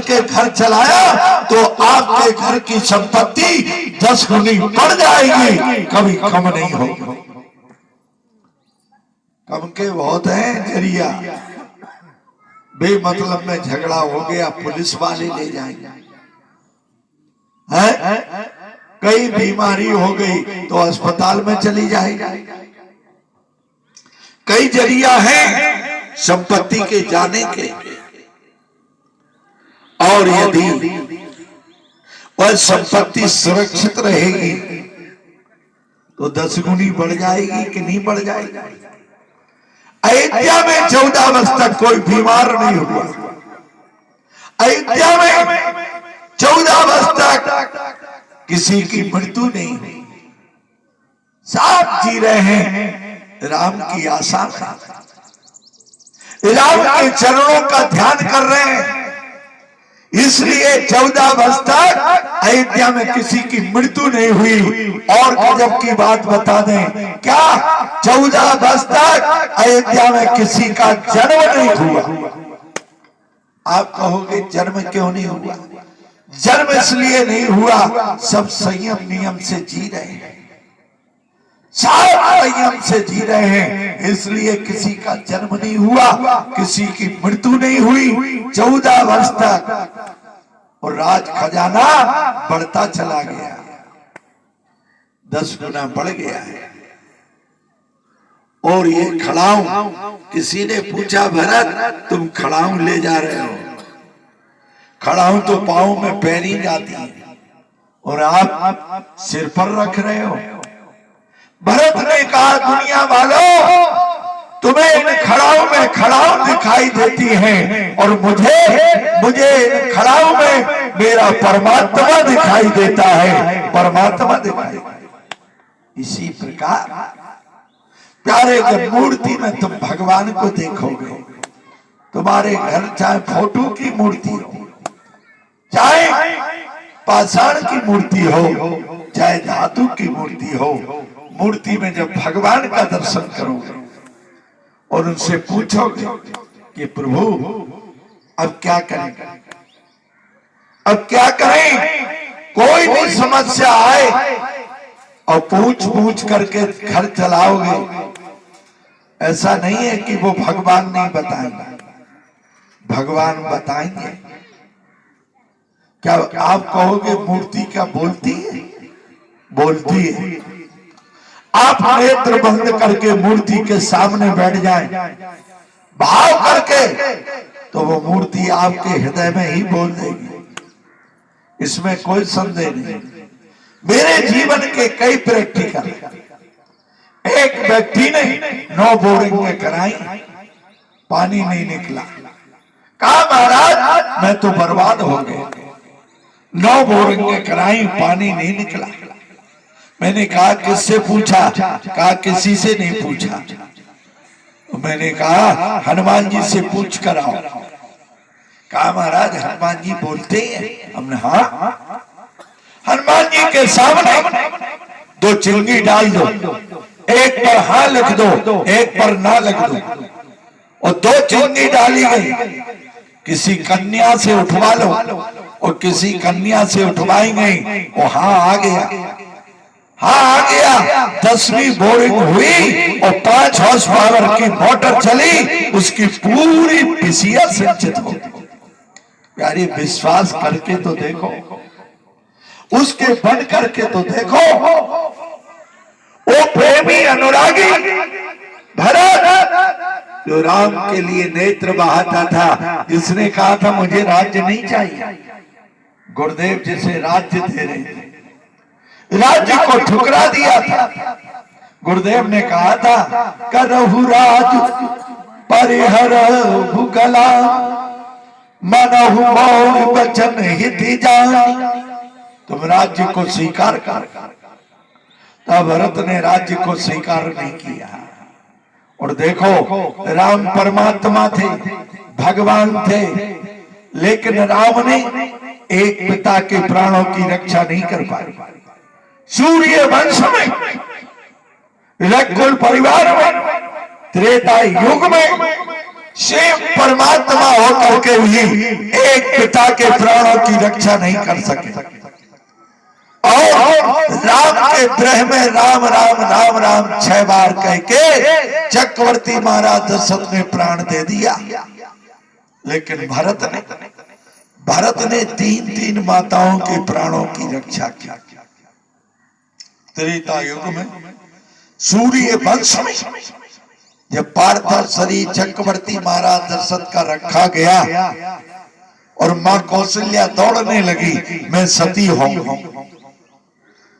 करके घर चलाया तो आपके घर की संपत्ति 10 गुनी बढ़ जाएगी, कभी कम नहीं होगी। कम के बहुत हैं जरिया। बेमतलब में झगड़ा हो गया, पुलिस वाले ले जाएंगे, है? कई बीमारी हो गई तो अस्पताल में चली जाएगी। कई जरिया हैं संपत्ति के जाने के। और यदि वह संपत्ति सुरक्षित रहेगी तो 10 गुनी बढ़ जाएगी कि नहीं बढ़ जाएगी? अयोध्या में 14 वर्ष तक कोई बीमार नहीं हुआ। अयोध्या में 14 वर्ष तक किसी की मृत्यु नहीं हुई। सब जी रहे हैं राम की आशा में, राम के चरणों का ध्यान कर रहे हैं। इसलिए 14 वर्ष तक अयोध्या में किसी की मृत्यु नहीं हुई। और गजब की बात बता दें, क्या 14 वर्ष तक अयोध्या में किसी का जन्म नहीं हुआ? आप कहोगे जन्म क्यों नहीं हुआ? जन्म इसलिए नहीं हुआ, सब संयम नियम से जी रहे हैं, सब संयम से जी रहे हैं, इसलिए किसी का जन्म नहीं हुआ, किसी की मृत्यु नहीं हुई 14 वर्ष तक। और राज खजाना बढ़ता चला गया, 10 गुना बढ़ गया है। और ये खड़ाऊं, किसी ने पूछा भरत तुम खड़ाऊं ले जा रहे हो? खड़ाऊं तो पांव में पैरी जाती है और आप सिर पर रख रहे हो। भरत ने कहा दुनिया वालों, तुम्हें इन खड़ाओं में खड़ाऊं दिखाई देती हैं और मुझे इन खड़ाओं में मेरा परमात्मा दिखाई देता है, परमात्मा दिखाई। इसी प्रकार प्यारे जब मूर्ति में तुम भगवान को देखोगे, तुम्हारे घर चाहे फोटो की मूर्ति हो, चाहे पाषाण की मूर्ति हो, चाहे धातु की मूर्ति हो, मूर्ति में जब भगवान का दर्शन करोगे और उनसे पूछोगे कि प्रभु अब क्या करें, अब क्या करें, कोई भी समस्या आए और पूछ करके घर चलाओगे, ऐसा नहीं है कि वो भगवान नहीं बताएंगे, भगवान बताएंगे। क्या आप कहोगे मूर्ति क्या बोलती है? बोलती है। आप नेत्र बंद करके मूर्ति के सामने बैठ जाएं, भाव करके, तो वो मूर्ति आपके हृदय में ही बोल देगी, इसमें कोई संदेह नहीं। मेरे जीवन के कई प्रैक्टिकल, एक व्यक्ति ने 9 बोरिंगें कराई, पानी नहीं निकला। कहा महाराज मैं तो बर्बाद हो गया, 9 बोरिंगें कराई, पानी नहीं निकला। मैंने कहा किससे पूछा? कहा किसी से नहीं पूछा। तो मैंने कहा हनुमान जी से पूछ कर आओ। कहा महाराज हनुमान जी बोलते हैं? हमने हाँ। हनुमान जी के सामने 2 चिंगी डाल दो, एक पर हाँ लिख दो, एक पर ना लिख दो, और 2 चिंगी डाली गई। किसी कन्या से उठवा लो और किसी कन्या से उठवाई गई, वो हाँ आ गया, हाँ आ गया। 10वीं बोरिंग हुई और 5 हॉर्स पावर की मोटर चली, उसकी पूरी पिसिया सिंचित हो। यारी विश्वास करके तो देखो, उसके बन करके तो देखो। वो प्रेमी अनुरागी भरत जो राम के लिए नेत्र बहाता था, जिसने कहा था मुझे राज्य नहीं चाहिए, गुरुदेव जिसे राज्य दे रहे थे, राज्य को ठुकरा दिया था। गुरुदेव ने कहा था करहु राज परिहर भुगला, मनहु मौन वचन हित जान। तुम राज्य को स्वीकार कर। तब भरत ने राज्य को स्वीकार नहीं किया। और देखो राम परमात्मा थे, भगवान थे, लेकिन राम ने एक पिता के प्राणों की रक्षा नहीं कर पाए। सूर्य वंश में, रघुकुल परिवार में, त्रेता युग में शिव परमात्मा होकर के भी एक पिता के प्राणों की रक्षा नहीं कर सके। और राम के ग्रह में राम राम राम राम 6 बार कह के चक्रवर्ती महाराज दशरथ ने प्राण दे दिया। लेकिन भरत ने 3 माताओं के प्राणों की रक्षा की। त्रेता युग में सूर्य वंश में जब पार्थिव शरीर चक्रवर्ती महाराज दशरथ का रखा गया और मां कौशल्या दौड़ने लगी, मैं सती हूं,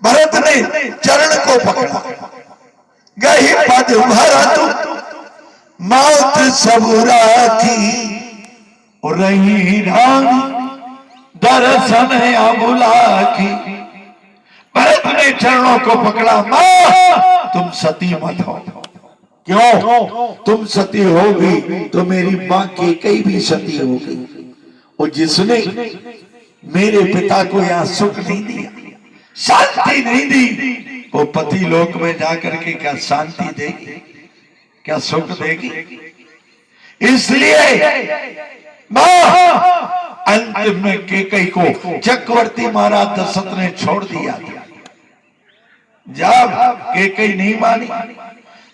भरत ने चरण को पकड़ा, गही पद भरत मौत सब राखी, रही रानी दर्शन अबुलाखी। भरत ने चरणों को पकड़ा, मां तुम सती मत हो। क्यों? तुम सती होगी तो मेरी मां कैकेयी भी सती होगी, और जिसने मेरे पिता को यहाँ सुख नहीं दिया, शांति नहीं दी, वो पति लोक में जाकर के क्या शांति देगी, क्या सुख देगी? इसलिए मां अंत में कैकेयी को चक्रवर्ती महाराज दशरथ ने छोड़ दिया था। जब कैकेयी नहीं मानी,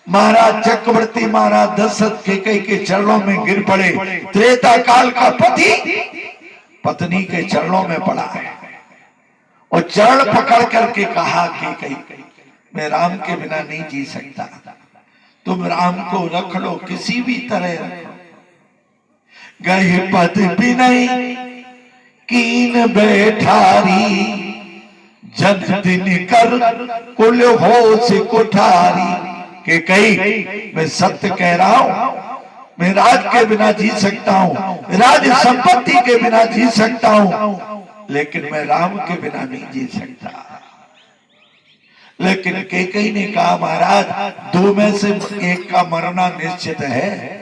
महाराज चक्रवर्ती महाराज दशरथ कैकेयी के चरणों में गिर पड़े। त्रेता काल का पति पत्नी के चरणों में पड़ा है और चरण पकड़ करके कहा, कैकेयी मैं राम के बिना नहीं जी सकता, तुम राम को रख लो, किसी भी तरह रखो। गए पद भी नहीं कीन बैठारी, जन दिन कर कुल हो से कुठारी। कि कहीं मैं सत्य कह रहा हूं, मैं राज के बिना जी सकता हूं, राज संपत्ति के बिना जी सकता हूं, लेकिन मैं राम के बिना नहीं जी सकता। लेकिन कैकेयी ने कहा, महाराज 2 में से एक का मरना निश्चित है।